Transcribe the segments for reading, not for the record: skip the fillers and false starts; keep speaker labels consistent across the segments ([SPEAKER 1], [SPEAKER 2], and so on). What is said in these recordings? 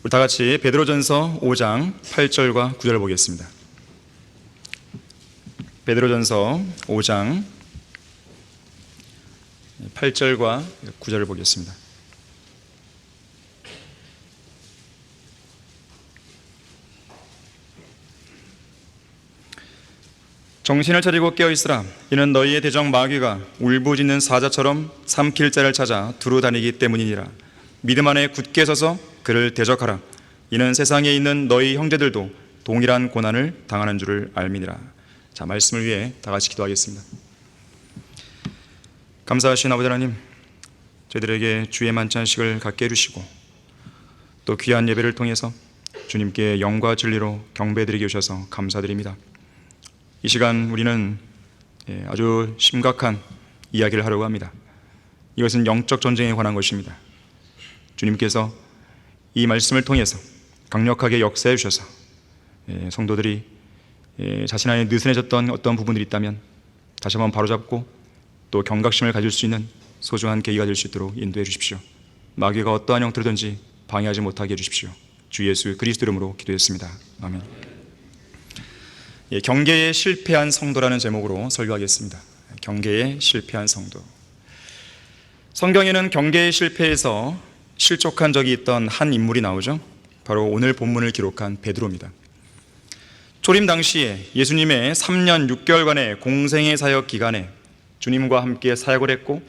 [SPEAKER 1] 우리 다 같이 베드로전서 5장 8절과 9절을 보겠습니다. 베드로전서 5장 8절과 9절을 보겠습니다. 정신을 차리고 깨어있으라. 이는 너희의 대적 마귀가 울부짖는 사자처럼 삼킬 자를 찾아 두루 다니기 때문이니라. 믿음 안에 굳게 서서 그를 대적하라. 이는 세상에 있는 너희 형제들도 동일한 고난을 당하는 줄을 알미니라. 자, 말씀을 위해 다 같이 기도하겠습니다. 감사하신 아버지 하나님, 저희들에게 주의 만찬식을 갖게 해주시고 또 귀한 예배를 통해서 주님께 영과 진리로 경배드리게 하셔서 감사드립니다. 이 시간 우리는 아주 심각한 이야기를 하려고 합니다. 이것은 영적 전쟁에 관한 것입니다. 주님께서 이 말씀을 통해서 강력하게 역사해 주셔서 성도들이 자신 안에 느슨해졌던 어떤 부분들이 있다면 다시 한번 바로잡고 또 경각심을 가질 수 있는 소중한 계기가 될 수 있도록 인도해 주십시오. 마귀가 어떠한 형태로든지 방해하지 못하게 해주십시오. 주 예수 그리스도 이름으로 기도했습니다. 아멘. 경계에 실패한 성도라는 제목으로 설교하겠습니다. 경계에 실패한 성도. 성경에는 경계의 실패에서 실족한 적이 있던 한 인물이 나오죠. 바로 오늘 본문을 기록한 베드로입니다. 초림 당시에 예수님의 3년 6개월간의 공생의 사역 기간에 주님과 함께 사역을 했고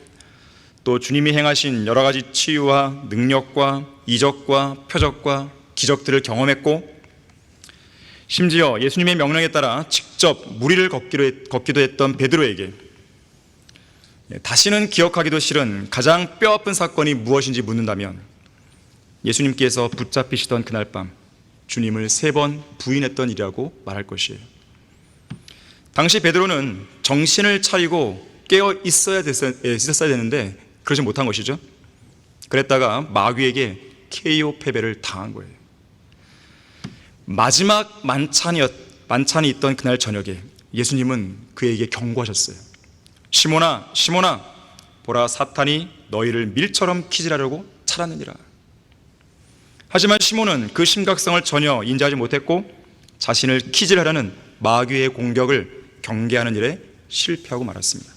[SPEAKER 1] 또 주님이 행하신 여러 가지 치유와 능력과 이적과 표적과 기적들을 경험했고 심지어 예수님의 명령에 따라 직접 무리를 걷기도 했던 베드로에게 다시는 기억하기도 싫은 가장 뼈아픈 사건이 무엇인지 묻는다면 예수님께서 붙잡히시던 그날 밤 주님을 3번 부인했던 일이라고 말할 것이에요. 당시 베드로는 정신을 차리고 깨어 있었어야 되는데 그러지 못한 것이죠. 그랬다가 마귀에게 KO 패배를 당한 거예요. 마지막 만찬이 있던 그날 저녁에 예수님은 그에게 경고하셨어요. 시몬아, 시몬아, 보라 사탄이 너희를 밀처럼 키질하려고 찾았느니라. 하지만 시몬은 그 심각성을 전혀 인지하지 못했고 자신을 키질하려는 마귀의 공격을 경계하는 일에 실패하고 말았습니다.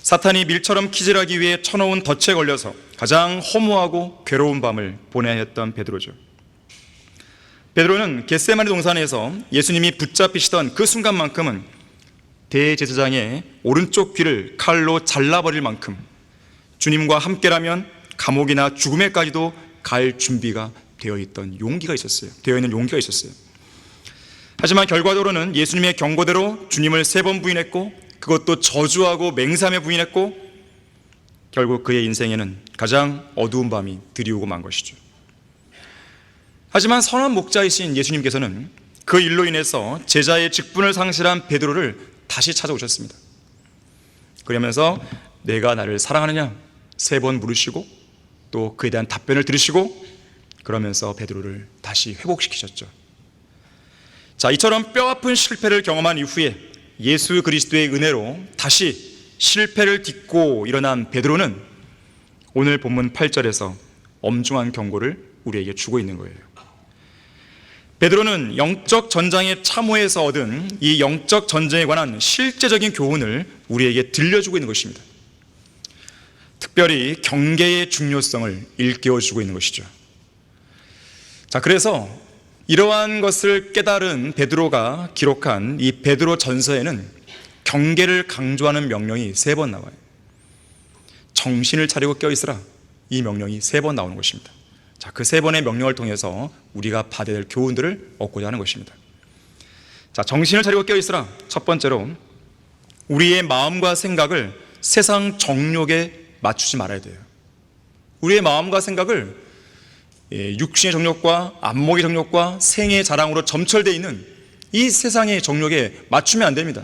[SPEAKER 1] 사탄이 밀처럼 키질하기 위해 쳐놓은 덫에 걸려서 가장 허무하고 괴로운 밤을 보내야 했던 베드로죠. 베드로는 겟세마네 동산에서 예수님이 붙잡히시던 그 순간만큼은 대제사장의 오른쪽 귀를 칼로 잘라버릴 만큼 주님과 함께라면 감옥이나 죽음에까지도 갈 준비가 되어 있는 용기가 있었어요. 하지만 결과적으로는 예수님의 경고대로 주님을 3번 부인했고 그것도 저주하고 맹세하며 부인했고 결국 그의 인생에는 가장 어두운 밤이 들이오고 만 것이죠. 하지만 선한 목자이신 예수님께서는 그 일로 인해서 제자의 직분을 상실한 베드로를 다시 찾아오셨습니다. 그러면서 내가 나를 사랑하느냐 3번 물으시고 또 그에 대한 답변을 들으시고 그러면서 베드로를 다시 회복시키셨죠. 자, 이처럼 뼈아픈 실패를 경험한 이후에 예수 그리스도의 은혜로 다시 실패를 딛고 일어난 베드로는 오늘 본문 8절에서 엄중한 경고를 우리에게 주고 있는 거예요. 베드로는 영적 전장에 참호해서 얻은 이 영적 전쟁에 관한 실제적인 교훈을 우리에게 들려주고 있는 것입니다. 특별히 경계의 중요성을 일깨워주고 있는 것이죠. 자, 그래서 이러한 것을 깨달은 베드로가 기록한 이 베드로 전서에는 경계를 강조하는 명령이 3번 나와요. 정신을 차리고 깨어있으라. 이 명령이 3번 나오는 것입니다. 자, 그 3번의 명령을 통해서 우리가 받아야 될 교훈들을 얻고자 하는 것입니다. 자, 정신을 차리고 깨어있으라. 첫 번째로 우리의 마음과 생각을 세상 정욕에 맞추지 말아야 돼요. 우리의 마음과 생각을 육신의 정욕과 안목의 정욕과 생의 자랑으로 점철되어 있는 이 세상의 정욕에 맞추면 안 됩니다.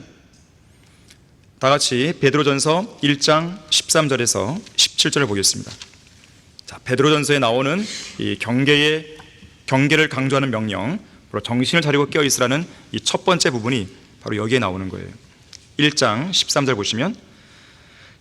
[SPEAKER 1] 다 같이 베드로전서 1장 13절에서 17절을 보겠습니다. 자, 베드로전서에 나오는 이 경계를 강조하는 명령, 바로 정신을 차리고 깨어있으라는 이 첫 번째 부분이 바로 여기에 나오는 거예요. 1장 13절 보시면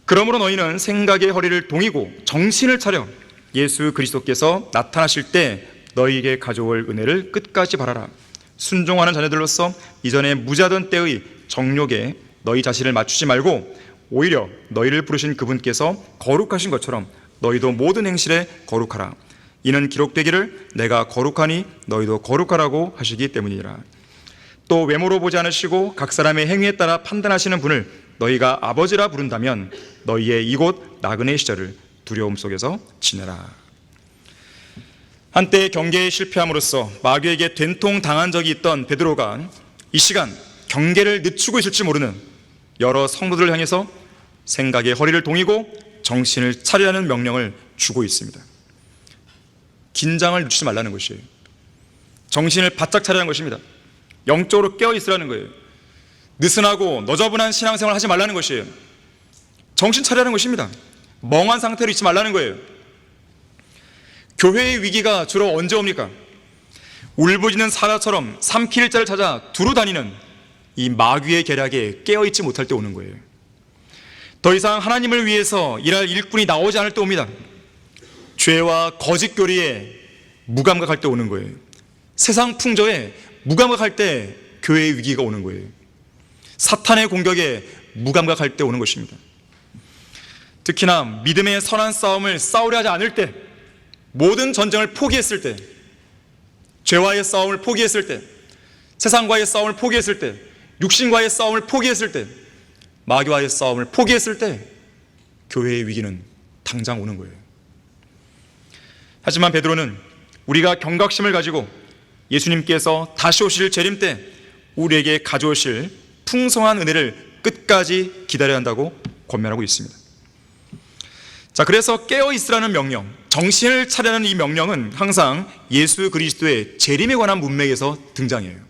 [SPEAKER 1] 그러므로 너희는 생각의 허리를 동이고 정신을 차려 예수 그리스도께서 나타나실 때 너희에게 가져올 은혜를 끝까지 바라라. 순종하는 자녀들로서 이전에 무자던 때의 정욕에 너희 자신을 맞추지 말고 오히려 너희를 부르신 그분께서 거룩하신 것처럼 너희도 모든 행실에 거룩하라. 이는 기록되기를 내가 거룩하니 너희도 거룩하라고 하시기 때문이라. 또 외모로 보지 않으시고 각 사람의 행위에 따라 판단하시는 분을 너희가 아버지라 부른다면 너희의 이곳 나그네 시절을 두려움 속에서 지내라. 한때 경계에 실패함으로써 마귀에게 된통당한 적이 있던 베드로가 이 시간 경계를 늦추고 있을지 모르는 여러 성도들을 향해서 생각의 허리를 동이고 정신을 차리라는 명령을 주고 있습니다. 긴장을 늦추지 말라는 것이에요. 정신을 바짝 차리라는 것입니다. 영적으로 깨어있으라는 거예요. 느슨하고 너저분한 신앙생활을 하지 말라는 것이에요. 정신 차리라는 것입니다. 멍한 상태로 있지 말라는 거예요. 교회의 위기가 주로 언제 옵니까? 울부짖는 사자처럼 삼킬 자를 찾아 두루 다니는 이 마귀의 계략에 깨어있지 못할 때 오는 거예요. 더 이상 하나님을 위해서 일할 일꾼이 나오지 않을 때 옵니다. 죄와 거짓 교리에 무감각할 때 오는 거예요. 세상 풍조에 무감각할 때 교회의 위기가 오는 거예요. 사탄의 공격에 무감각할 때 오는 것입니다. 특히나 믿음의 선한 싸움을 싸우려 하지 않을 때, 모든 전쟁을 포기했을 때, 죄와의 싸움을 포기했을 때, 세상과의 싸움을 포기했을 때, 육신과의 싸움을 포기했을 때, 마귀와의 싸움을 포기했을 때 교회의 위기는 당장 오는 거예요. 하지만 베드로는 우리가 경각심을 가지고 예수님께서 다시 오실 재림 때 우리에게 가져오실 풍성한 은혜를 끝까지 기다려야 한다고 권면하고 있습니다. 자, 그래서 깨어있으라는 명령, 정신을 차리라는 이 명령은 항상 예수 그리스도의 재림에 관한 문맥에서 등장해요.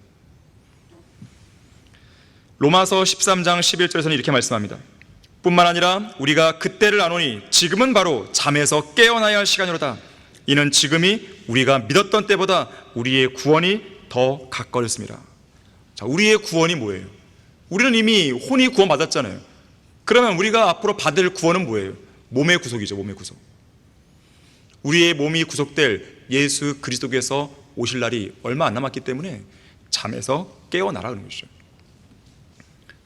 [SPEAKER 1] 로마서 13장 11절에서는 이렇게 말씀합니다. 뿐만 아니라 우리가 그때를 아노니 지금은 바로 잠에서 깨어나야 할 시간이로다. 이는 지금이 우리가 믿었던 때보다 우리의 구원이 더 가까워졌습니다. 자, 우리의 구원이 뭐예요? 우리는 이미 혼이 구원받았잖아요. 그러면 우리가 앞으로 받을 구원은 뭐예요? 몸의 구속이죠. 몸의 구속. 우리의 몸이 구속될 예수 그리스도께서 오실 날이 얼마 안 남았기 때문에 잠에서 깨어나라 그런 것이죠.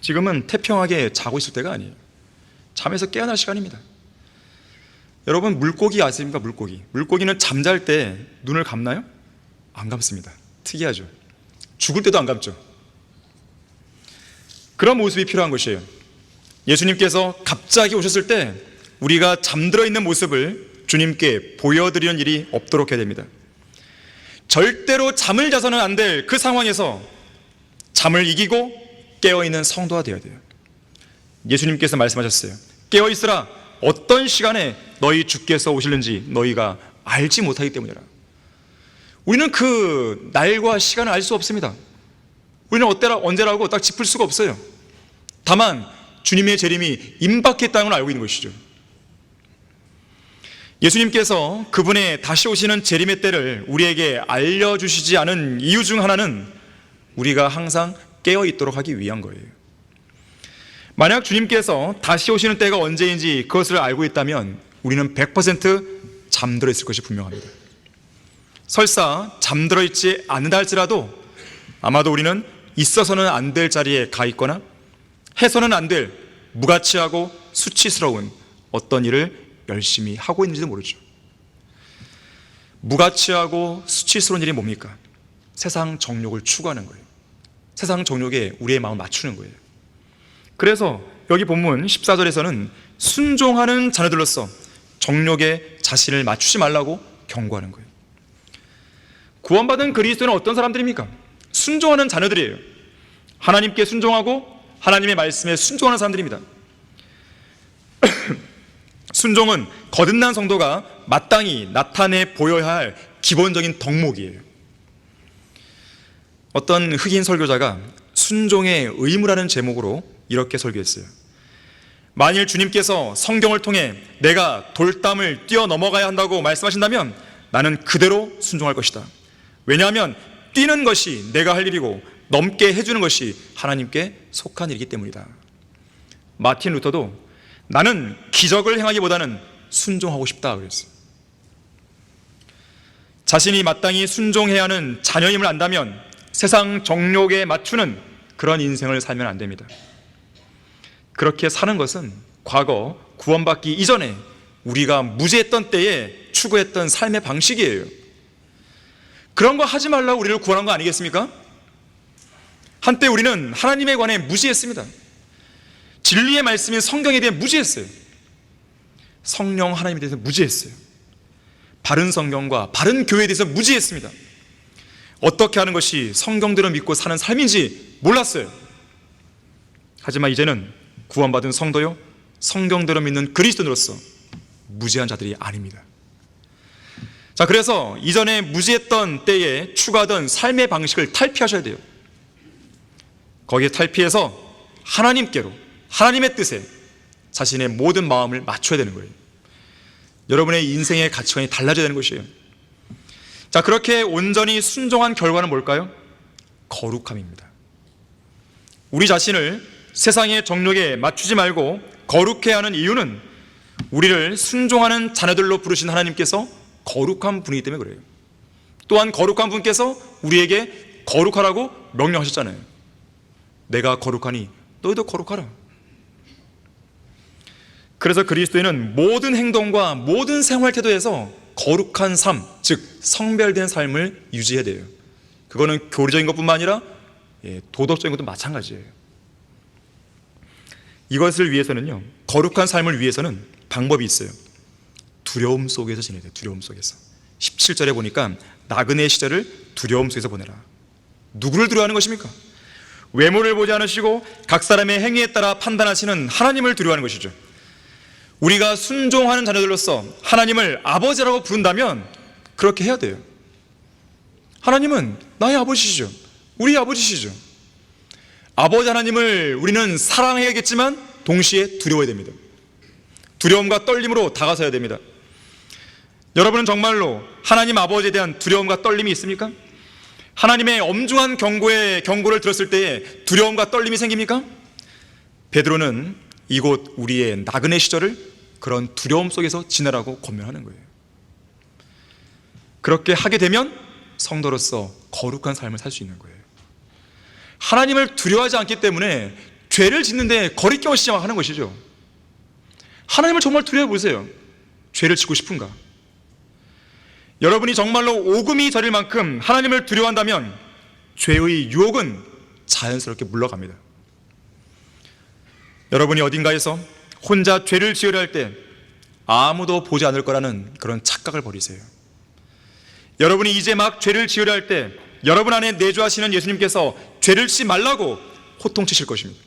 [SPEAKER 1] 지금은 태평하게 자고 있을 때가 아니에요. 잠에서 깨어날 시간입니다. 여러분, 물고기 아십니까? 물고기는 잠잘 때 눈을 감나요? 안 감습니다. 특이하죠. 죽을 때도 안 감죠. 그런 모습이 필요한 것이에요. 예수님께서 갑자기 오셨을 때 우리가 잠들어 있는 모습을 주님께 보여드리는 일이 없도록 해야 됩니다. 절대로 잠을 자서는 안 될 그 상황에서 잠을 이기고 깨어있는 성도가 되어야 돼요. 예수님께서 말씀하셨어요. 깨어있으라. 어떤 시간에 너희 주께서 오실는지 너희가 알지 못하기 때문이라. 우리는 그 날과 시간을 알 수 없습니다. 우리는 언제라고 딱 짚을 수가 없어요. 다만 주님의 재림이 임박했다는 걸 알고 있는 것이죠. 예수님께서 그분의 다시 오시는 재림의 때를 우리에게 알려주시지 않은 이유 중 하나는 우리가 항상 깨어있도록 하기 위한 거예요. 만약 주님께서 다시 오시는 때가 언제인지 그것을 알고 있다면 우리는 100% 잠들어 있을 것이 분명합니다. 설사 잠들어 있지 않는다 할지라도 아마도 우리는 있어서는 안 될 자리에 가 있거나 해서는 안 될 무가치하고 수치스러운 어떤 일을 열심히 하고 있는지도 모르죠. 무가치하고 수치스러운 일이 뭡니까? 세상 정욕을 추구하는 거예요. 세상 정욕에 우리의 마음을 맞추는 거예요. 그래서 여기 본문 14절에서는 순종하는 자녀들로서 정욕에 자신을 맞추지 말라고 경고하는 거예요. 구원받은 그리스도는 어떤 사람들입니까? 순종하는 자녀들이에요. 하나님께 순종하고 하나님의 말씀에 순종하는 사람들입니다. 순종은 거듭난 성도가 마땅히 나타내 보여야 할 기본적인 덕목이에요. 어떤 흑인 설교자가 순종의 의무라는 제목으로 이렇게 설교했어요. 만일 주님께서 성경을 통해 내가 돌담을 뛰어넘어가야 한다고 말씀하신다면 나는 그대로 순종할 것이다. 왜냐하면 뛰는 것이 내가 할 일이고 넘게 해주는 것이 하나님께 속한 일이기 때문이다. 마틴 루터도 나는 기적을 행하기보다는 순종하고 싶다 그랬어요. 자신이 마땅히 순종해야 하는 자녀임을 안다면 세상 정욕에 맞추는 그런 인생을 살면 안 됩니다. 그렇게 사는 것은 과거 구원받기 이전에 우리가 무지했던 때에 추구했던 삶의 방식이에요. 그런 거 하지 말라고 우리를 구원한 거 아니겠습니까? 한때 우리는 하나님에 관해 무지했습니다. 진리의 말씀인 성경에 대해 무지했어요. 성령 하나님에 대해서 무지했어요. 바른 성경과 바른 교회에 대해서 무지했습니다. 어떻게 하는 것이 성경대로 믿고 사는 삶인지 몰랐어요. 하지만 이제는 구원받은 성도요, 성경대로 믿는 그리스도인으로서 무지한 자들이 아닙니다. 자, 그래서 이전에 무지했던 때에 추구하던 삶의 방식을 탈피하셔야 돼요. 거기에 탈피해서 하나님께로, 하나님의 뜻에 자신의 모든 마음을 맞춰야 되는 거예요. 여러분의 인생의 가치관이 달라져야 되는 것이에요. 자, 그렇게 온전히 순종한 결과는 뭘까요? 거룩함입니다. 우리 자신을 세상의 정욕에 맞추지 말고 거룩해야 하는 이유는 우리를 순종하는 자녀들로 부르신 하나님께서 거룩한 분이기 때문에 그래요. 또한 거룩한 분께서 우리에게 거룩하라고 명령하셨잖아요. 내가 거룩하니 너희도 거룩하라. 그래서 그리스도인은 모든 행동과 모든 생활 태도에서 거룩한 삶, 즉 성별된 삶을 유지해야 돼요. 그거는 교리적인 것뿐만 아니라 도덕적인 것도 마찬가지예요. 이것을 위해서는요, 거룩한 삶을 위해서는 방법이 있어요. 두려움 속에서 지내야 돼요. 두려움 속에서. 17절에 보니까 나그네 시절을 두려움 속에서 보내라. 누구를 두려워하는 것입니까? 외모를 보지 않으시고 각 사람의 행위에 따라 판단하시는 하나님을 두려워하는 것이죠. 우리가 순종하는 자녀들로서 하나님을 아버지라고 부른다면 그렇게 해야 돼요. 하나님은 나의 아버지시죠. 우리 아버지시죠. 아버지 하나님을 우리는 사랑해야겠지만 동시에 두려워야 됩니다. 두려움과 떨림으로 다가서야 됩니다. 여러분은 정말로 하나님 아버지에 대한 두려움과 떨림이 있습니까? 하나님의 엄중한 경고를 들었을 때에 두려움과 떨림이 생깁니까? 베드로는 이곳 우리의 나그네 시절을 그런 두려움 속에서 지내라고 권면하는 거예요. 그렇게 하게 되면 성도로서 거룩한 삶을 살 수 있는 거예요. 하나님을 두려워하지 않기 때문에 죄를 짓는데 거리낌을 시작하는 것이죠. 하나님을 정말 두려워 보세요. 죄를 짓고 싶은가? 여러분이 정말로 오금이 저릴 만큼 하나님을 두려워한다면 죄의 유혹은 자연스럽게 물러갑니다. 여러분이 어딘가에서 혼자 죄를 지으려 할 때 아무도 보지 않을 거라는 그런 착각을 버리세요. 여러분이 이제 막 죄를 지으려 할 때 여러분 안에 내주하시는 예수님께서 죄를 짓지 말라고 호통치실 것입니다.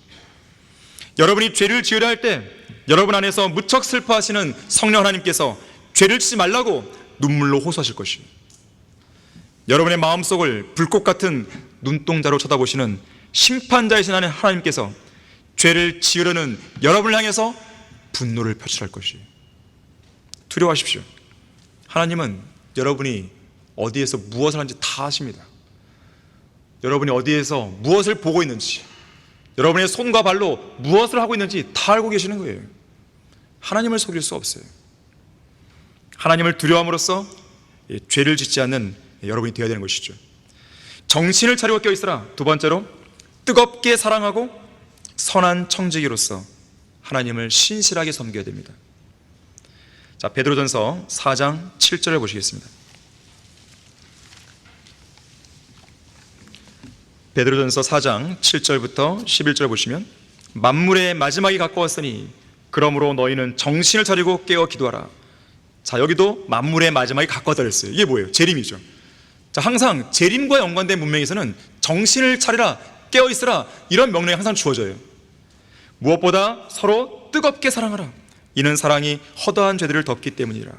[SPEAKER 1] 여러분이 죄를 지으려 할 때 여러분 안에서 무척 슬퍼하시는 성령 하나님께서 죄를 짓지 말라고 눈물로 호소하실 것입니다. 여러분의 마음속을 불꽃 같은 눈동자로 쳐다보시는 심판자이신 하나님께서 죄를 지으려는 여러분을 향해서 분노를 표출할 것이에요. 두려워하십시오. 하나님은 여러분이 어디에서 무엇을 하는지 다 아십니다. 여러분이 어디에서 무엇을 보고 있는지, 여러분의 손과 발로 무엇을 하고 있는지 다 알고 계시는 거예요. 하나님을 속일 수 없어요. 하나님을 두려움으로써 죄를 짓지 않는 여러분이 되어야 되는 것이죠. 정신을 차리고 깨어있으라. 두 번째로, 뜨겁게 사랑하고 선한 청지기로서 하나님을 신실하게 섬겨야 됩니다. 자, 베드로전서 4장 7절을 보시겠습니다. 베드로전서 4장 7절부터 11절 보시면, 만물의 마지막이 가까웠으니 그러므로 너희는 정신을 차리고 깨어 기도하라. 자, 여기도 만물의 마지막이 가까웠다 그랬어요. 이게 뭐예요? 재림이죠. 자, 항상 재림과 연관된 문명에서는 정신을 차리라, 깨어 있으라, 이런 명령이 항상 주어져요. 무엇보다 서로 뜨겁게 사랑하라. 이는 사랑이 허다한 죄들을 덮기 때문이라.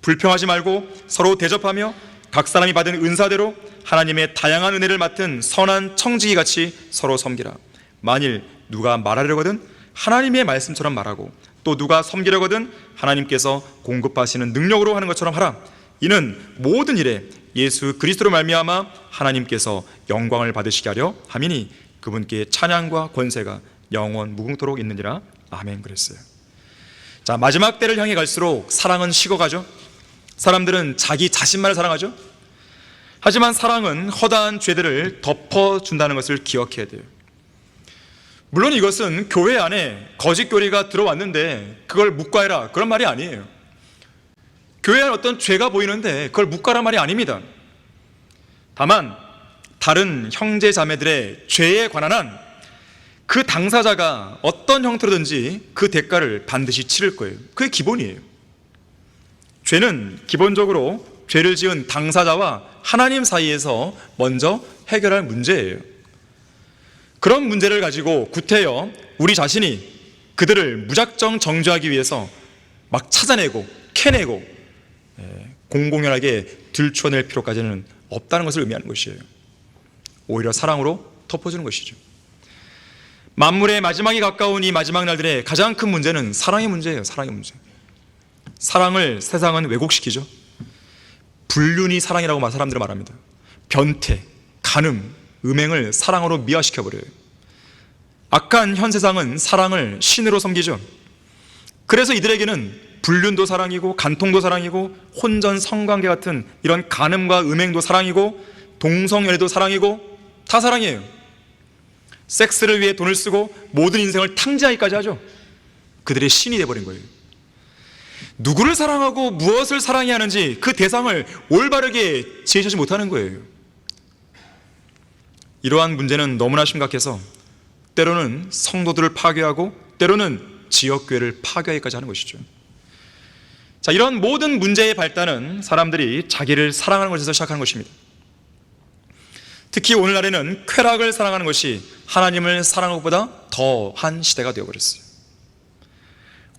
[SPEAKER 1] 불평하지 말고 서로 대접하며 각 사람이 받은 은사대로 하나님의 다양한 은혜를 맡은 선한 청지기 같이 서로 섬기라. 만일 누가 말하려거든 하나님의 말씀처럼 말하고, 또 누가 섬기려거든 하나님께서 공급하시는 능력으로 하는 것처럼 하라. 이는 모든 일에 예수 그리스도로 말미암아 하나님께서 영광을 받으시게 하려 함이니 그분께 찬양과 권세가 영원 무궁토록 있느니라. 아멘. 그랬어요. 자, 마지막 때를 향해 갈수록 사랑은 식어가죠. 사람들은 자기 자신만을 사랑하죠. 하지만 사랑은 허다한 죄들을 덮어준다는 것을 기억해야 돼요. 물론 이것은 교회 안에 거짓 교리가 들어왔는데 그걸 묵과해라, 그런 말이 아니에요. 교회 안에 어떤 죄가 보이는데 그걸 묵과란 말이 아닙니다. 다만 다른 형제 자매들의 죄에 관한 한 그 당사자가 어떤 형태로든지 그 대가를 반드시 치를 거예요. 그게 기본이에요. 죄는 기본적으로 죄를 지은 당사자와 하나님 사이에서 먼저 해결할 문제예요. 그런 문제를 가지고 구태여 우리 자신이 그들을 무작정 정죄하기 위해서 막 찾아내고 캐내고 공공연하게 들춰낼 필요까지는 없다는 것을 의미하는 것이에요. 오히려 사랑으로 덮어주는 것이죠. 만물의 마지막이 가까운 이 마지막 날들의 가장 큰 문제는 사랑의 문제예요. 사랑의 문제. 사랑을 세상은 왜곡시키죠. 불륜이 사랑이라고 사람들은 말합니다. 변태, 간음, 음행을 사랑으로 미화시켜버려요. 악한 현 세상은 사랑을 신으로 섬기죠. 그래서 이들에게는 불륜도 사랑이고 간통도 사랑이고 혼전 성관계 같은 이런 간음과 음행도 사랑이고 동성연애도 사랑이고 다 사랑이에요. 섹스를 위해 돈을 쓰고 모든 인생을 탕진하기까지 하죠. 그들의 신이 되어버린 거예요. 누구를 사랑하고 무엇을 사랑해야 하는지 그 대상을 올바르게 제시하지 못하는 거예요. 이러한 문제는 너무나 심각해서 때로는 성도들을 파괴하고 때로는 지역교회를 파괴하기까지 하는 것이죠. 자, 이런 모든 문제의 발단은 사람들이 자기를 사랑하는 것에서 시작하는 것입니다. 특히 오늘날에는 쾌락을 사랑하는 것이 하나님을 사랑하는 것보다 더한 시대가 되어버렸어요.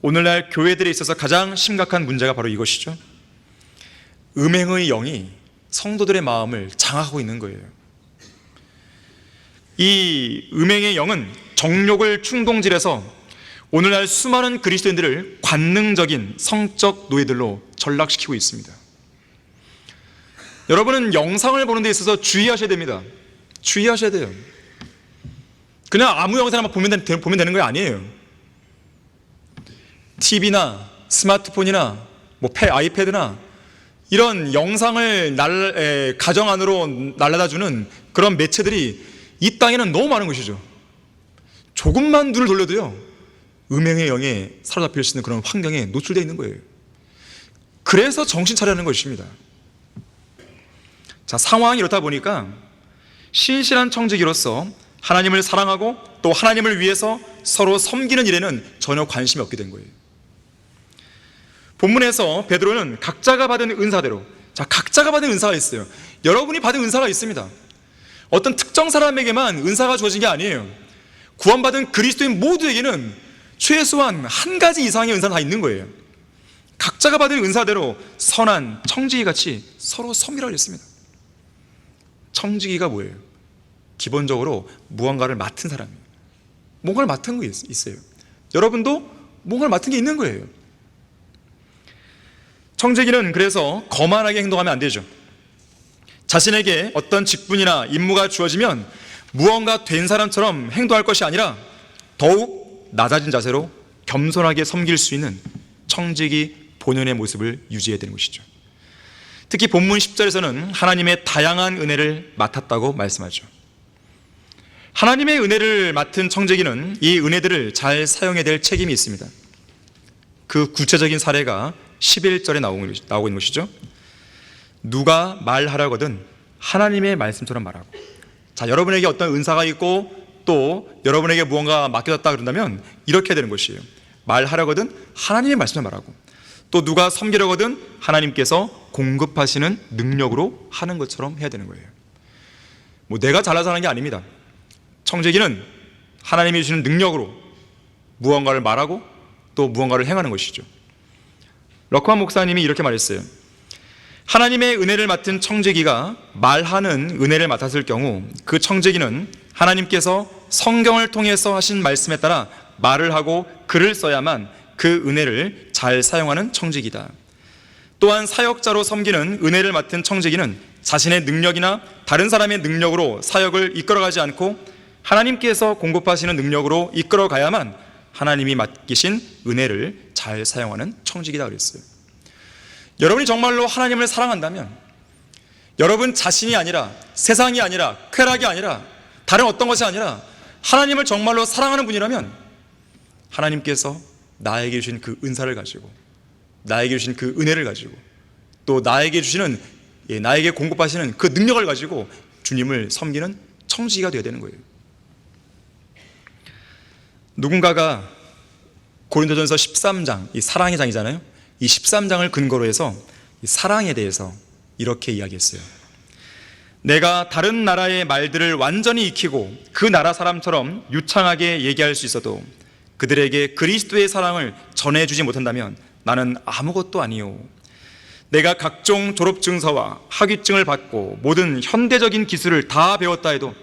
[SPEAKER 1] 오늘날 교회들에 있어서 가장 심각한 문제가 바로 이것이죠. 음행의 영이 성도들의 마음을 장악하고 있는 거예요. 이 음행의 영은 정욕을 충동질해서 오늘날 수많은 그리스도인들을 관능적인 성적 노예들로 전락시키고 있습니다. 여러분은 영상을 보는 데 있어서 주의하셔야 됩니다. 주의하셔야 돼요. 그냥 아무 영상을 보면 되는 거 아니에요. TV나 스마트폰이나 아이패드나 이런 영상을 가정 안으로 날라다주는 그런 매체들이 이 땅에는 너무 많은 것이죠. 조금만 눈을 돌려도요, 음행의 영에 사로잡힐 수 있는 그런 환경에 노출되어 있는 거예요. 그래서 정신 차려야 하는 것입니다. 자, 상황이 이렇다 보니까 신실한 청지기로서 하나님을 사랑하고 또 하나님을 위해서 서로 섬기는 일에는 전혀 관심이 없게 된 거예요. 본문에서 베드로는 각자가 받은 은사대로, 각자가 받은 은사가 있어요. 여러분이 받은 은사가 있습니다. 어떤 특정 사람에게만 은사가 주어진 게 아니에요. 구원받은 그리스도인 모두에게는 최소한 한 가지 이상의 은사는 다 있는 거예요. 각자가 받은 은사대로 선한 청지기같이 서로 섬기라고 했습니다. 청지기가 뭐예요? 기본적으로 무언가를 맡은 사람이에요. 뭔가를 맡은 게 있어요. 여러분도 뭔가를 맡은 게 있는 거예요. 청지기는 그래서 거만하게 행동하면 안 되죠. 자신에게 어떤 직분이나 임무가 주어지면 무언가 된 사람처럼 행동할 것이 아니라 더욱 낮아진 자세로 겸손하게 섬길 수 있는 청지기 본연의 모습을 유지해야 되는 것이죠. 특히 본문 10절에서는 하나님의 다양한 은혜를 맡았다고 말씀하죠. 하나님의 은혜를 맡은 청지기는 이 은혜들을 잘 사용해야 될 책임이 있습니다. 그 구체적인 사례가 11절에 나오고 있는 것이죠. 누가 말하라거든 하나님의 말씀처럼 말하고. 자, 여러분에게 어떤 은사가 있고 또 여러분에게 무언가 맡겨졌다 그런다면 이렇게 해야 되는 것이에요. 말하려거든 하나님의 말씀을 말하고, 또 누가 섬기려거든 하나님께서 공급하시는 능력으로 하는 것처럼 해야 되는 거예요. 내가 잘나서 하는 게 아닙니다. 청지기는 하나님이 주시는 능력으로 무언가를 말하고 또 무언가를 행하는 것이죠. 럭커만 목사님이 이렇게 말했어요. 하나님의 은혜를 맡은 청지기가 말하는 은혜를 맡았을 경우 그 청지기는 하나님께서 성경을 통해서 하신 말씀에 따라 말을 하고 글을 써야만 그 은혜를 잘 사용하는 청지기다. 또한 사역자로 섬기는 은혜를 맡은 청지기는 자신의 능력이나 다른 사람의 능력으로 사역을 이끌어가지 않고 하나님께서 공급하시는 능력으로 이끌어가야만 하나님이 맡기신 은혜를 잘 사용하는 청지기다 그랬어요. 여러분이 정말로 하나님을 사랑한다면 여러분 자신이 아니라, 세상이 아니라, 쾌락이 아니라, 다른 어떤 것이 아니라 하나님을 정말로 사랑하는 분이라면 하나님께서 나에게 주신 그 은사를 가지고, 나에게 주신 그 은혜를 가지고, 또 나에게 주시는, 나에게 공급하시는 그 능력을 가지고 주님을 섬기는 청지기가 되어야 되는 거예요. 누군가가 고린도전서 13장, 이 사랑의 장이잖아요. 이 13장을 근거로 해서 이 사랑에 대해서 이렇게 이야기했어요. 내가 다른 나라의 말들을 완전히 익히고 그 나라 사람처럼 유창하게 얘기할 수 있어도 그들에게 그리스도의 사랑을 전해주지 못한다면 나는 아무것도 아니요. 내가 각종 졸업증서와 학위증을 받고 모든 현대적인 기술을 다 배웠다 해도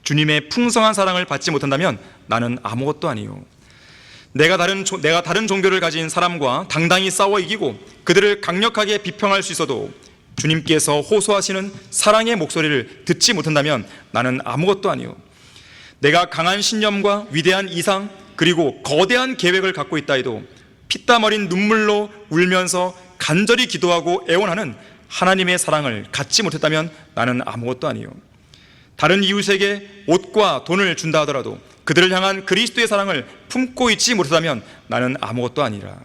[SPEAKER 1] 주님의 풍성한 사랑을 받지 못한다면 나는 아무것도 아니요. 내가 다른 종교를 가진 사람과 당당히 싸워 이기고 그들을 강력하게 비평할 수 있어도 주님께서 호소하시는 사랑의 목소리를 듣지 못한다면 나는 아무것도 아니요. 내가 강한 신념과 위대한 이상 그리고 거대한 계획을 갖고 있다 해도 피땀 어린 눈물로 울면서 간절히 기도하고 애원하는 하나님의 사랑을 갖지 못했다면 나는 아무것도 아니요. 다른 이웃에게 옷과 돈을 준다 하더라도 그들을 향한 그리스도의 사랑을 품고 있지 못하다면 나는 아무것도 아니라.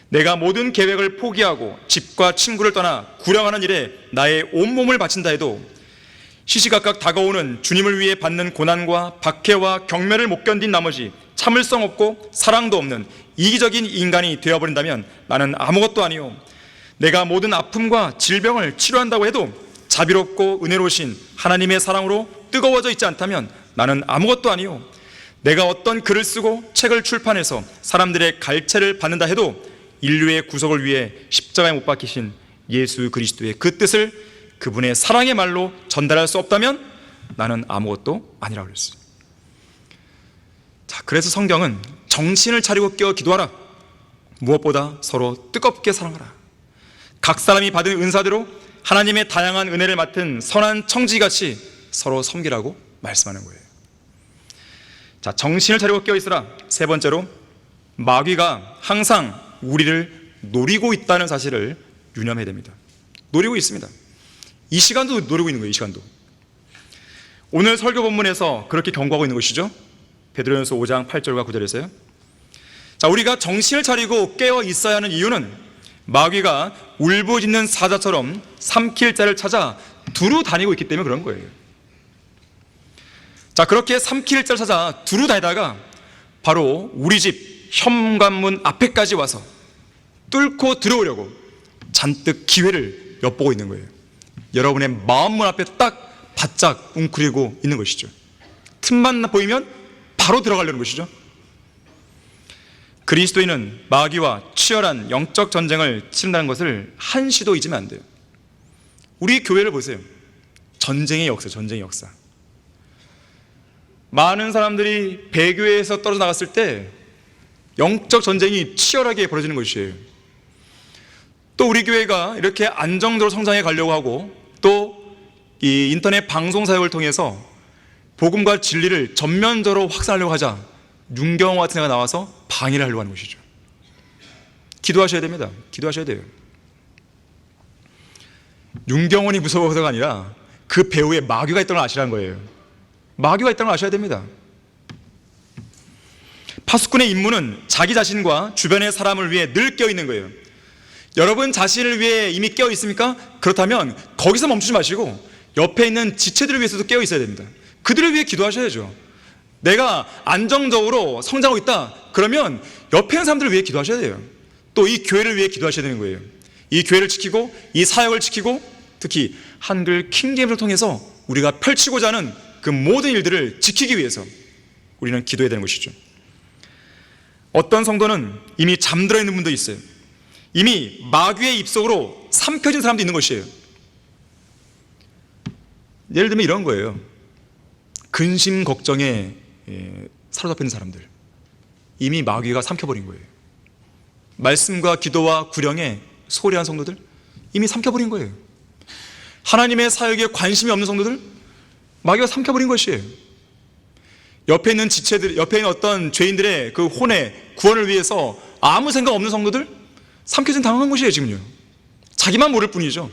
[SPEAKER 1] 내가 모든 계획을 포기하고 집과 친구를 떠나 구령하는 일에 나의 온몸을 바친다 해도 시시각각 다가오는 주님을 위해 받는 고난과 박해와 경멸을 못 견딘 나머지 참을성 없고 사랑도 없는 이기적인 인간이 되어버린다면 나는 아무것도 아니요. 내가 모든 아픔과 질병을 치료한다고 해도 자비롭고 은혜로우신 하나님의 사랑으로 뜨거워져 있지 않다면 나는 아무것도 아니요. 내가 어떤 글을 쓰고 책을 출판해서 사람들의 갈채를 받는다 해도 인류의 구속을 위해 십자가에 못 박히신 예수 그리스도의 그 뜻을 그분의 사랑의 말로 전달할 수 없다면 나는 아무것도 아니라고 그랬어요. 자, 그래서 성경은 정신을 차리고 깨어 기도하라. 무엇보다 서로 뜨겁게 사랑하라. 각 사람이 받은 은사대로 하나님의 다양한 은혜를 맡은 선한 청지기같이 서로 섬기라고 말씀하는 거예요. 자, 정신을 차리고 깨어 있으라. 세 번째로, 마귀가 항상 우리를 노리고 있다는 사실을 유념해야 됩니다. 노리고 있습니다. 이 시간도 노리고 있는 거예요. 이 시간도. 오늘 설교 본문에서 그렇게 경고하고 있는 것이죠. 베드로전서 5장 8절과 9절에서요. 자, 우리가 정신을 차리고 깨어 있어야 하는 이유는 마귀가 울부짖는 사자처럼 삼킬 자를 찾아 두루 다니고 있기 때문에 그런 거예요. 자, 그렇게 삼킬 자를 찾아 두루 다니다가 바로 우리 집 현관문 앞에까지 와서 뚫고 들어오려고 잔뜩 기회를 엿보고 있는 거예요. 여러분의 마음문 앞에 딱 바짝 웅크리고 있는 것이죠. 틈만 보이면 바로 들어가려는 것이죠. 그리스도인은 마귀와 치열한 영적 전쟁을 치른다는 것을 한시도 잊으면 안 돼요. 우리 교회를 보세요. 전쟁의 역사, 전쟁의 역사. 많은 사람들이 배교회에서 떨어져 나갔을 때 영적 전쟁이 치열하게 벌어지는 것이에요. 또 우리 교회가 이렇게 안정적으로 성장해 가려고 하고 또 이 인터넷 방송 사역을 통해서 복음과 진리를 전면적으로 확산하려고 하자 윤경호 같은 애가 나와서 방해를 하려고 하는 것이죠. 기도하셔야 됩니다. 기도하셔야 돼요. 윤경원이 무서워서가 아니라 그 배우에 마귀가 있다는 걸 아시라는 거예요. 마귀가 있다는 걸 아셔야 됩니다. 파수꾼의 임무는 자기 자신과 주변의 사람을 위해 늘 깨어있는 거예요. 여러분 자신을 위해 이미 깨어 있습니까? 그렇다면 거기서 멈추지 마시고 옆에 있는 지체들을 위해서도 깨어 있어야 됩니다. 그들을 위해 기도하셔야죠. 내가 안정적으로 성장하고 있다 그러면 옆에 있는 사람들을 위해 기도하셔야 돼요. 또 이 교회를 위해 기도하셔야 되는 거예요. 이 교회를 지키고 이 사역을 지키고 특히 한글 킹제임스를 통해서 우리가 펼치고자 하는 그 모든 일들을 지키기 위해서 우리는 기도해야 되는 것이죠. 어떤 성도는 이미 잠들어 있는 분도 있어요. 이미 마귀의 입속으로 삼켜진 사람도 있는 것이에요. 예를 들면 이런 거예요. 근심 걱정에 사로잡혀 있는 사람들, 이미 마귀가 삼켜버린 거예요. 말씀과 기도와 구령에 소홀한 성도들, 이미 삼켜버린 거예요. 하나님의 사역에 관심이 없는 성도들, 마귀가 삼켜버린 것이에요. 옆에 있는 지체들, 옆에 있는 어떤 죄인들의 그 혼의 구원을 위해서 아무 생각 없는 성도들, 삼켜진 당한 것이에요. 지금요. 자기만 모를 뿐이죠.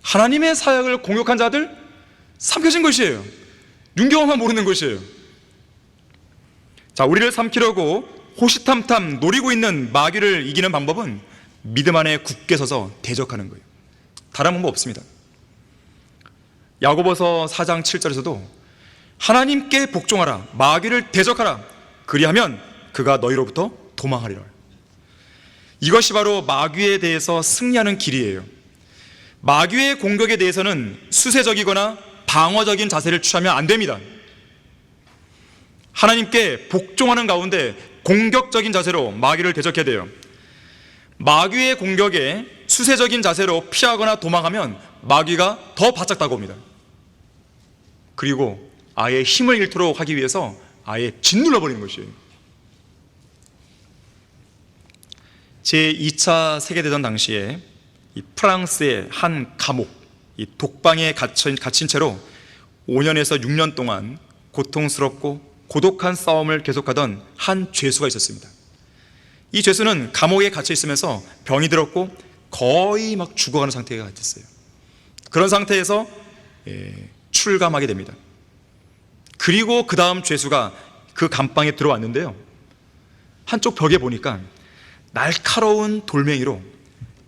[SPEAKER 1] 하나님의 사역을 공격한 자들 삼켜진 것이에요. 윤경험만 모르는 것이에요. 자, 우리를 삼키려고 호시탐탐 노리고 있는 마귀를 이기는 방법은 믿음 안에 굳게 서서 대적하는 거예요. 다른 방법 없습니다. 야고보서 4장 7절에서도 하나님께 복종하라, 마귀를 대적하라, 그리하면 그가 너희로부터 도망하리라. 이것이 바로 마귀에 대해서 승리하는 길이에요. 마귀의 공격에 대해서는 수세적이거나 방어적인 자세를 취하면 안 됩니다. 하나님께 복종하는 가운데 공격적인 자세로 마귀를 대적해야 돼요. 마귀의 공격에 수세적인 자세로 피하거나 도망하면 마귀가 더 바짝 다가옵니다. 그리고 아예 힘을 잃도록 하기 위해서 아예 짓눌러 버리는 것이에요. 제2차 세계대전 당시에 이 프랑스의 한 감옥, 이 독방에 갇힌 채로 5년에서 6년 동안 고통스럽고 고독한 싸움을 계속하던 한 죄수가 있었습니다. 이 죄수는 감옥에 갇혀 있으면서 병이 들었고 거의 막 죽어가는 상태가 됐어요. 그런 상태에서 출감하게 됩니다. 그리고 그 다음 죄수가 그 감방에 들어왔는데요, 한쪽 벽에 보니까 날카로운 돌멩이로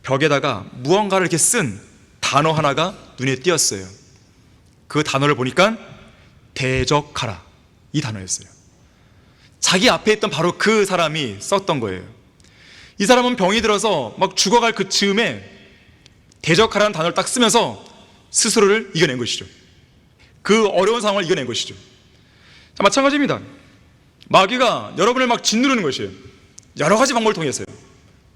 [SPEAKER 1] 벽에다가 무언가를 이렇게 쓴 단어 하나가 눈에 띄었어요. 그 단어를 보니까 대적하라, 이 단어였어요. 자기 앞에 있던 바로 그 사람이 썼던 거예요. 이 사람은 병이 들어서 막 죽어갈 그 즈음에 대적하라는 단어를 딱 쓰면서 스스로를 이겨낸 것이죠. 그 어려운 상황을 이겨낸 것이죠. 자, 마찬가지입니다. 마귀가 여러분을 막 짓누르는 것이에요. 여러 가지 방법을 통해서요.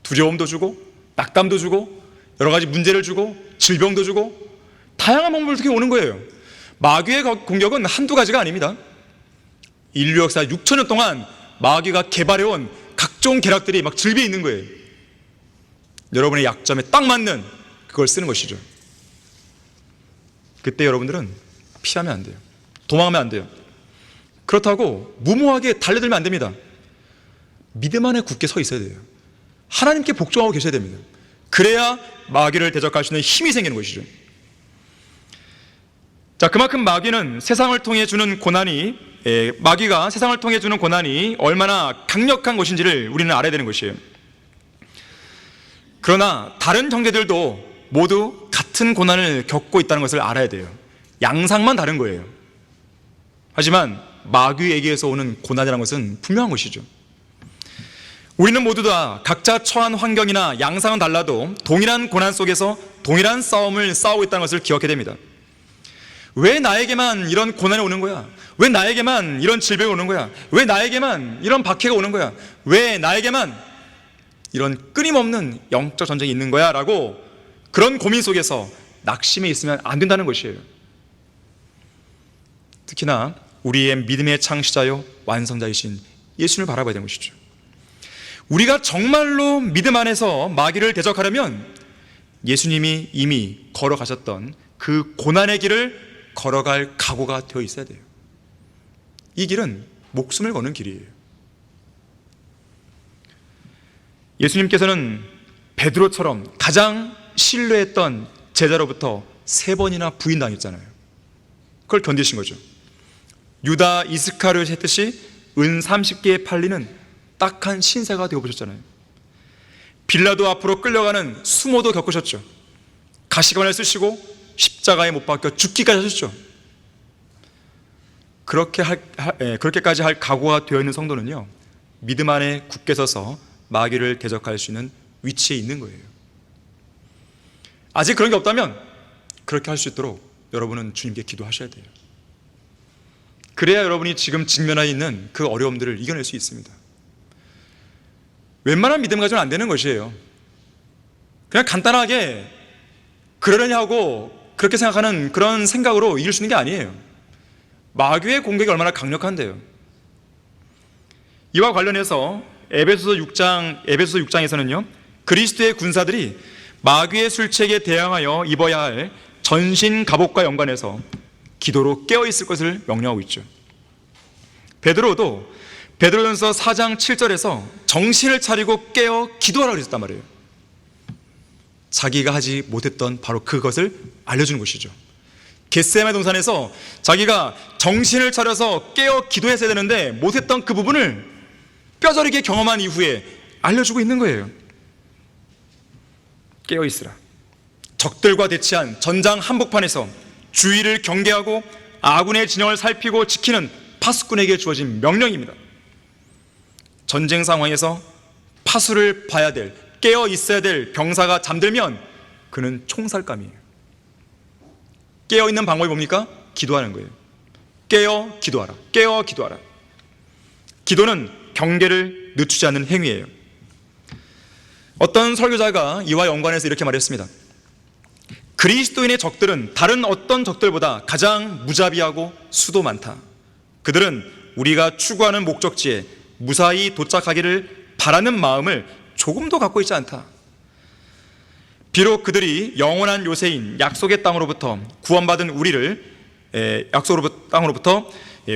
[SPEAKER 1] 두려움도 주고 낙담도 주고 여러 가지 문제를 주고 질병도 주고 다양한 방법을 통해 오는 거예요. 마귀의 공격은 한두 가지가 아닙니다. 인류 역사 6천년 동안 마귀가 개발해온 각종 계략들이 막 즐비해 있는 거예요. 여러분의 약점에 딱 맞는 그걸 쓰는 것이죠. 그때 여러분들은 피하면 안 돼요. 도망하면 안 돼요. 그렇다고 무모하게 달려들면 안 됩니다. 믿음 안에 굳게 서 있어야 돼요. 하나님께 복종하고 계셔야 됩니다. 그래야 마귀를 대적할 수 있는 힘이 생기는 것이죠. 자, 그만큼 마귀가 세상을 통해 주는 고난이 얼마나 강력한 것인지를 우리는 알아야 되는 것이에요. 그러나 다른 형제들도 모두 같은 고난을 겪고 있다는 것을 알아야 돼요. 양상만 다른 거예요. 하지만 마귀에게서 오는 고난이라는 것은 분명한 것이죠. 우리는 모두 다 각자 처한 환경이나 양상은 달라도 동일한 고난 속에서 동일한 싸움을 싸우고 있다는 것을 기억해야 됩니다. 왜 나에게만 이런 고난이 오는 거야? 왜 나에게만 이런 질병이 오는 거야? 왜 나에게만 이런 박해가 오는 거야? 왜 나에게만 이런 끊임없는 영적 전쟁이 있는 거야? 라고 그런 고민 속에서 낙심해 있으면 안 된다는 것이에요. 특히나 우리의 믿음의 창시자요 완성자이신 예수님을 바라봐야 되는 것이죠. 우리가 정말로 믿음 안에서 마귀를 대적하려면 예수님이 이미 걸어가셨던 그 고난의 길을 걸어갈 각오가 되어 있어야 돼요. 이 길은 목숨을 거는 길이에요. 예수님께서는 베드로처럼 가장 신뢰했던 제자로부터 3번이나 부인당했잖아요. 그걸 견디신 거죠. 유다 이스카리옷이 했듯이 은 30개에 팔리는 딱한 신세가 되어보셨잖아요. 빌라도 앞으로 끌려가는 수모도 겪으셨죠. 가시관을 쓰시고 십자가에 못 박혀 죽기까지 하셨죠. 그렇게까지 할 각오가 되어 있는 성도는요, 믿음 안에 굳게 서서 마귀를 대적할 수 있는 위치에 있는 거예요. 아직 그런 게 없다면 그렇게 할 수 있도록 여러분은 주님께 기도하셔야 돼요. 그래야 여러분이 지금 직면해 있는 그 어려움들을 이겨낼 수 있습니다. 웬만한 믿음 가지고는 안 되는 것이에요. 그냥 간단하게 그러려니 하고 그렇게 생각하는 그런 생각으로 이길 수 있는 게 아니에요. 마귀의 공격이 얼마나 강력한데요. 이와 관련해서 에베소서 6장에서는요 그리스도의 군사들이 마귀의 술책에 대항하여 입어야 할 전신 갑옷과 연관해서 기도로 깨어있을 것을 명령하고 있죠. 베드로도 베드로전서 4장 7절에서 정신을 차리고 깨어 기도하라고 그랬단 말이에요. 자기가 하지 못했던 바로 그것을 알려주는 것이죠. 겟세마네 동산에서 자기가 정신을 차려서 깨어 기도했어야 되는데 못했던 그 부분을 뼈저리게 경험한 이후에 알려주고 있는 거예요. 깨어 있으라. 적들과 대치한 전장 한복판에서 주위를 경계하고 아군의 진영을 살피고 지키는 파수꾼에게 주어진 명령입니다. 전쟁 상황에서 파수를 봐야 될, 깨어 있어야 될 병사가 잠들면 그는 총살감이에요. 깨어 있는 방법이 뭡니까? 기도하는 거예요. 깨어 기도하라. 깨어 기도하라. 기도는 경계를 늦추지 않는 행위예요. 어떤 설교자가 이와 연관해서 이렇게 말했습니다. 그리스도인의 적들은 다른 어떤 적들보다 가장 무자비하고 수도 많다. 그들은 우리가 추구하는 목적지에 무사히 도착하기를 바라는 마음을 조금도 갖고 있지 않다. 비록 그들이 영원한 요새인 약속의 땅으로부터 구원받은 우리를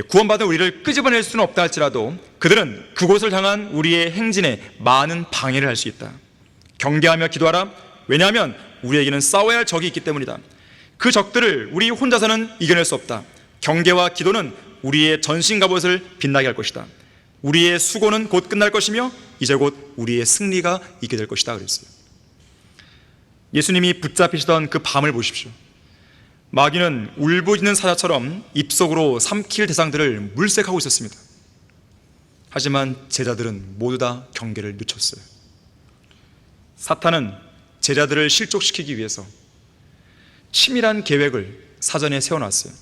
[SPEAKER 1] 구원받은 우리를 끄집어낼 수는 없다 할지라도 그들은 그곳을 향한 우리의 행진에 많은 방해를 할 수 있다. 경계하며 기도하라. 왜냐하면 우리에게는 싸워야 할 적이 있기 때문이다. 그 적들을 우리 혼자서는 이겨낼 수 없다. 경계와 기도는 우리의 전신 갑옷을 빛나게 할 것이다. 우리의 수고는 곧 끝날 것이며 이제 곧 우리의 승리가 있게 될 것이다 그랬어요. 예수님이 붙잡히시던 그 밤을 보십시오. 마귀는 울부짖는 사자처럼 입속으로 삼킬 대상들을 물색하고 있었습니다. 하지만 제자들은 모두 다 경계를 늦췄어요. 사탄은 제자들을 실족시키기 위해서 치밀한 계획을 사전에 세워놨어요.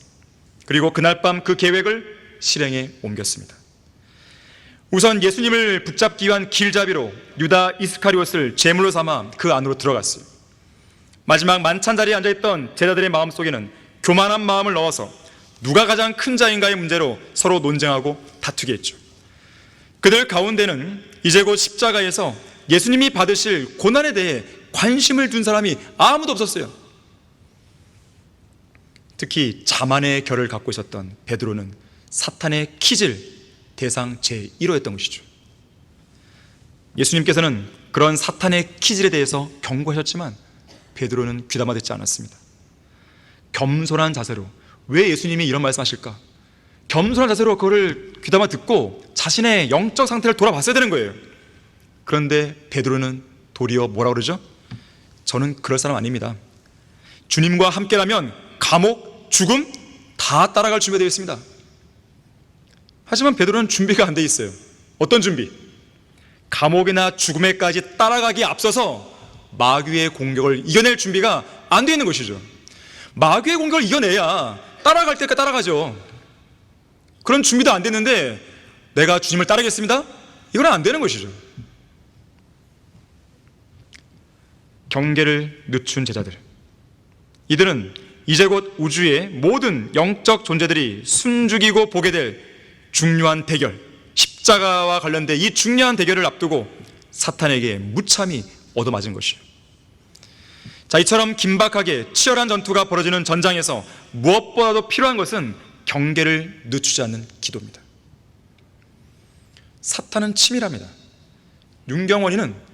[SPEAKER 1] 그리고 그날 밤 그 계획을 실행에 옮겼습니다. 우선 예수님을 붙잡기 위한 길잡이로 유다 이스카리옷을 제물로 삼아 그 안으로 들어갔어요. 마지막 만찬 자리에 앉아있던 제자들의 마음속에는 교만한 마음을 넣어서 누가 가장 큰 자인가의 문제로 서로 논쟁하고 다투게 했죠. 그들 가운데는 이제 곧 십자가에서 예수님이 받으실 고난에 대해 관심을 둔 사람이 아무도 없었어요. 특히 자만의 결을 갖고 있었던 베드로는 사탄의 키질 대상 제1호였던 것이죠. 예수님께서는 그런 사탄의 키질에 대해서 경고하셨지만 베드로는 귀담아 듣지 않았습니다. 겸손한 자세로, 왜 예수님이 이런 말씀하실까? 겸손한 자세로 그거를 귀담아 듣고 자신의 영적 상태를 돌아봤어야 되는 거예요. 그런데 베드로는 도리어 뭐라 그러죠? 저는 그럴 사람 아닙니다. 주님과 함께라면 감옥, 죽음 다 따라갈 준비가 되어 있습니다. 하지만 베드로는 준비가 안 돼 있어요. 어떤 준비? 감옥이나 죽음에까지 따라가기에 앞서서 마귀의 공격을 이겨낼 준비가 안 되어 있는 것이죠. 마귀의 공격을 이겨내야 따라갈 때까지 따라가죠. 그런 준비도 안 됐는데 내가 주님을 따르겠습니다? 이건 안 되는 것이죠. 경계를 늦춘 제자들, 이들은 이제 곧 우주의 모든 영적 존재들이 숨죽이고 보게 될 중요한 대결, 십자가와 관련된 이 중요한 대결을 앞두고 사탄에게 무참히 얻어맞은 것이에요. 자, 이처럼 긴박하게 치열한 전투가 벌어지는 전장에서 무엇보다도 필요한 것은 경계를 늦추지 않는 기도입니다. 사탄은 치밀합니다. 윤경원이는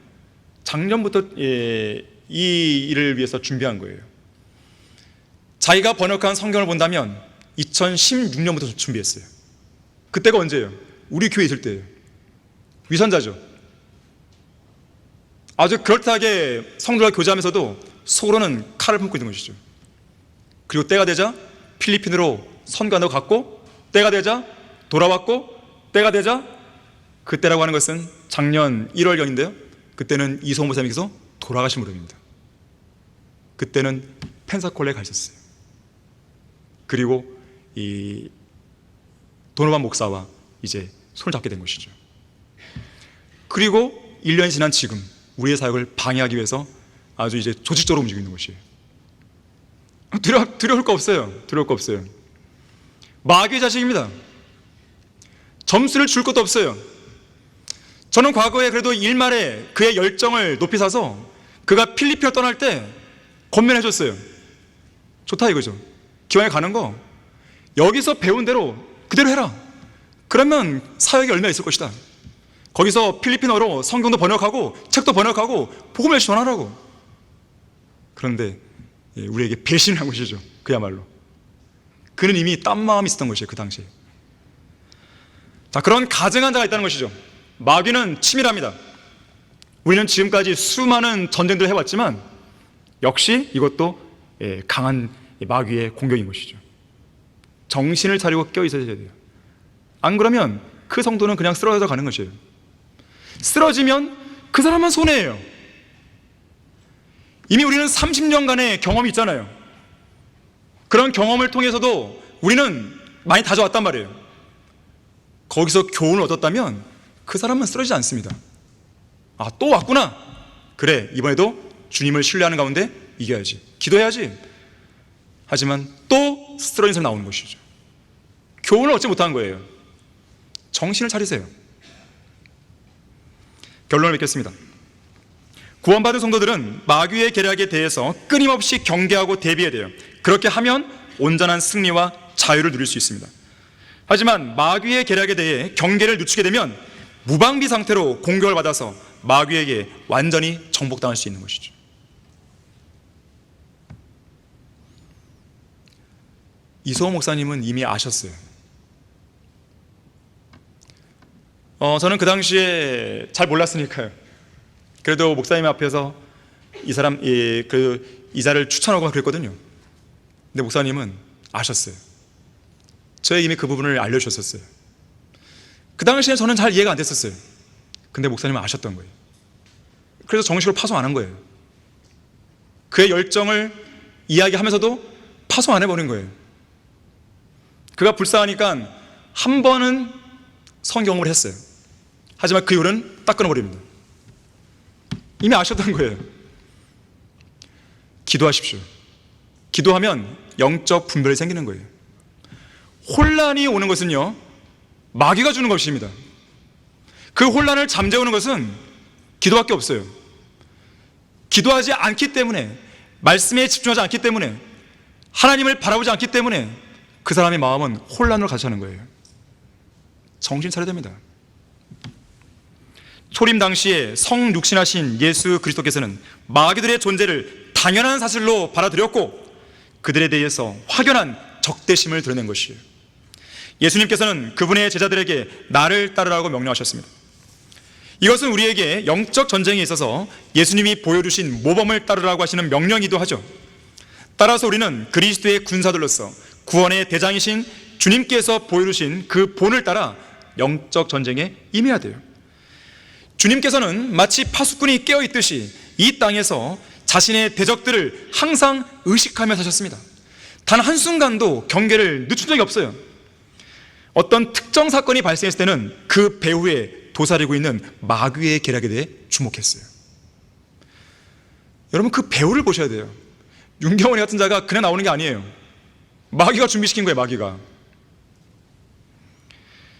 [SPEAKER 1] 작년부터 이 일을 위해서 준비한 거예요. 자기가 번역한 성경을 본다면 2016년부터 준비했어요. 그때가 언제예요? 우리 교회 있을 때예요. 위선자죠. 아주 그럴듯하게 성도와 교제하면서도 속으로는 칼을 품고 있는 것이죠. 그리고 때가 되자 필리핀으로 선관도 갔고, 때가 되자 돌아왔고, 때가 되자, 그때라고 하는 것은 작년 1월경인데요 그때는 이소호 목사님께서 돌아가신 무렵입니다. 그때는 펜사콜레에 가 있었어요. 그리고 이 도노반 목사와 이제 손을 잡게 된 것이죠. 그리고 1년이 지난 지금 우리의 사역을 방해하기 위해서 아주 이제 조직적으로 움직이고 있는 것이에요. 두려울 거 없어요. 두려울 거 없어요. 마귀의 자식입니다. 점수를 줄 것도 없어요. 저는 과거에 그래도 일말에 그의 열정을 높이 사서 그가 필리핀을 떠날 때 권면해줬어요. 좋다 이거죠. 기왕에 가는 거 여기서 배운 대로 그대로 해라. 그러면 사역이 얼마나 있을 것이다. 거기서 필리핀어로 성경도 번역하고 책도 번역하고 복음을 전하라고. 그런데 우리에게 배신을 한 것이죠. 그야말로 그는 이미 딴 마음이 있었던 것이에요. 그 당시에. 자, 그런 가증한 자가 있다는 것이죠. 마귀는 치밀합니다. 우리는 지금까지 수많은 전쟁들을 해왔지만 역시 이것도 강한 마귀의 공격인 것이죠. 정신을 차리고 깨어 있어야 돼요. 안 그러면 그 성도는 그냥 쓰러져 가는 것이에요. 쓰러지면 그 사람만 손해예요. 이미 우리는 30년간의 경험이 있잖아요. 그런 경험을 통해서도 우리는 많이 다져왔단 말이에요. 거기서 교훈을 얻었다면 그 사람은 쓰러지지 않습니다. 아, 또 왔구나. 그래, 이번에도 주님을 신뢰하는 가운데 이겨야지, 기도해야지. 하지만 또 쓰러진 사람이 나오는 것이죠. 교훈을 얻지 못한 거예요. 정신을 차리세요. 결론을 맺겠습니다. 구원받은 성도들은 마귀의 계략에 대해서 끊임없이 경계하고 대비해야 돼요. 그렇게 하면 온전한 승리와 자유를 누릴 수 있습니다. 하지만 마귀의 계략에 대해 경계를 늦추게 되면 무방비 상태로 공격을 받아서 마귀에게 완전히 정복당할 수 있는 것이죠. 이소호 목사님은 이미 아셨어요. 저는 그 당시에 잘 몰랐으니까요. 그래도 목사님 앞에서 이자를 추천하고 그랬거든요. 근데 목사님은 아셨어요. 저에게 이미 그 부분을 알려주셨었어요. 그 당시에 저는 잘 이해가 안 됐었어요. 근데 목사님은 아셨던 거예요. 그래서 정식으로 파송 안 한 거예요. 그의 열정을 이야기하면서도 파송 안 해버린 거예요. 그가 불쌍하니까 한 번은 성경험을 했어요. 하지만 그 이후로는 딱 끊어버립니다. 이미 아셨던 거예요. 기도하십시오. 기도하면 영적 분별이 생기는 거예요. 혼란이 오는 것은요, 마귀가 주는 것입니다. 그 혼란을 잠재우는 것은 기도밖에 없어요. 기도하지 않기 때문에, 말씀에 집중하지 않기 때문에, 하나님을 바라보지 않기 때문에 그 사람의 마음은 혼란으로 가득하는 거예요. 정신 차려야 됩니다. 초림 당시에 성육신하신 예수 그리스도께서는 마귀들의 존재를 당연한 사실로 받아들였고 그들에 대해서 확연한 적대심을 드러낸 것이에요. 예수님께서는 그분의 제자들에게 나를 따르라고 명령하셨습니다. 이것은 우리에게 영적 전쟁에 있어서 예수님이 보여주신 모범을 따르라고 하시는 명령이기도 하죠. 따라서 우리는 그리스도의 군사들로서 구원의 대장이신 주님께서 보여주신 그 본을 따라 영적 전쟁에 임해야 돼요. 주님께서는 마치 파수꾼이 깨어있듯이 이 땅에서 자신의 대적들을 항상 의식하며 사셨습니다. 단 한순간도 경계를 늦춘 적이 없어요. 어떤 특정 사건이 발생했을 때는 그 배후에 도사리고 있는 마귀의 계략에 대해 주목했어요. 여러분, 그 배후를 보셔야 돼요. 윤경원이 같은 자가 그냥 나오는 게 아니에요. 마귀가 준비시킨 거예요. 마귀가.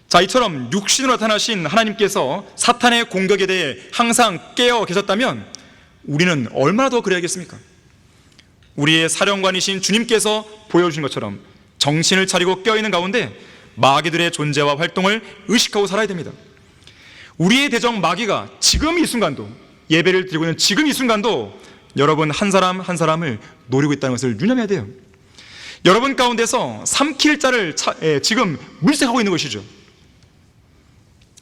[SPEAKER 1] 자, 이처럼 육신으로 나타나신 하나님께서 사탄의 공격에 대해 항상 깨어 계셨다면 우리는 얼마나 더 그래야겠습니까? 우리의 사령관이신 주님께서 보여주신 것처럼 정신을 차리고 깨어있는 가운데 마귀들의 존재와 활동을 의식하고 살아야 됩니다. 우리의 대적 마귀가 지금 이 순간도, 예배를 드리고 있는 지금 이 순간도 여러분 한 사람 한 사람을 노리고 있다는 것을 유념해야 돼요. 여러분 가운데서 삼킬 자를 지금 물색하고 있는 것이죠.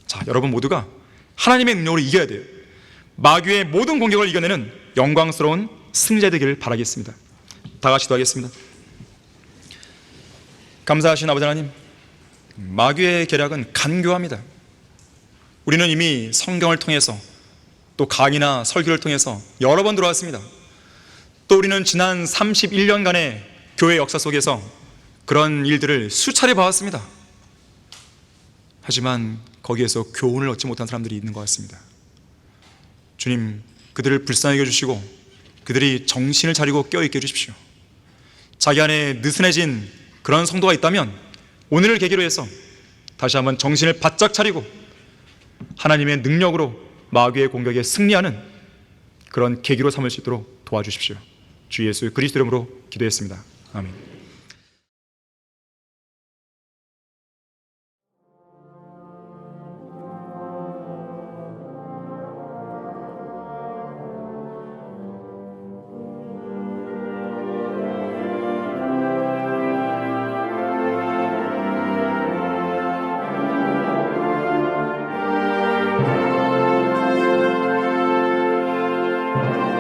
[SPEAKER 1] 자, 여러분 모두가 하나님의 능력으로 이겨야 돼요. 마귀의 모든 공격을 이겨내는 영광스러운 승리자 되기를 바라겠습니다. 다 같이 기도하겠습니다. 감사하신 아버지 하나님, 마귀의 계략은 간교합니다. 우리는 이미 성경을 통해서 또 강의나 설교를 통해서 여러 번 들어왔습니다. 또 우리는 지난 31년간의 교회 역사 속에서 그런 일들을 수차례 봐왔습니다. 하지만 거기에서 교훈을 얻지 못한 사람들이 있는 것 같습니다. 주님, 그들을 불쌍히 여겨주시고 그들이 정신을 차리고 깨어있게 해주십시오. 자기 안에 느슨해진 그런 성도가 있다면 오늘을 계기로 해서 다시 한번 정신을 바짝 차리고 하나님의 능력으로 마귀의 공격에 승리하는 그런 계기로 삼을 수 있도록 도와주십시오. 주 예수 그리스도 이름으로 기도했습니다. 아멘. 있습니다.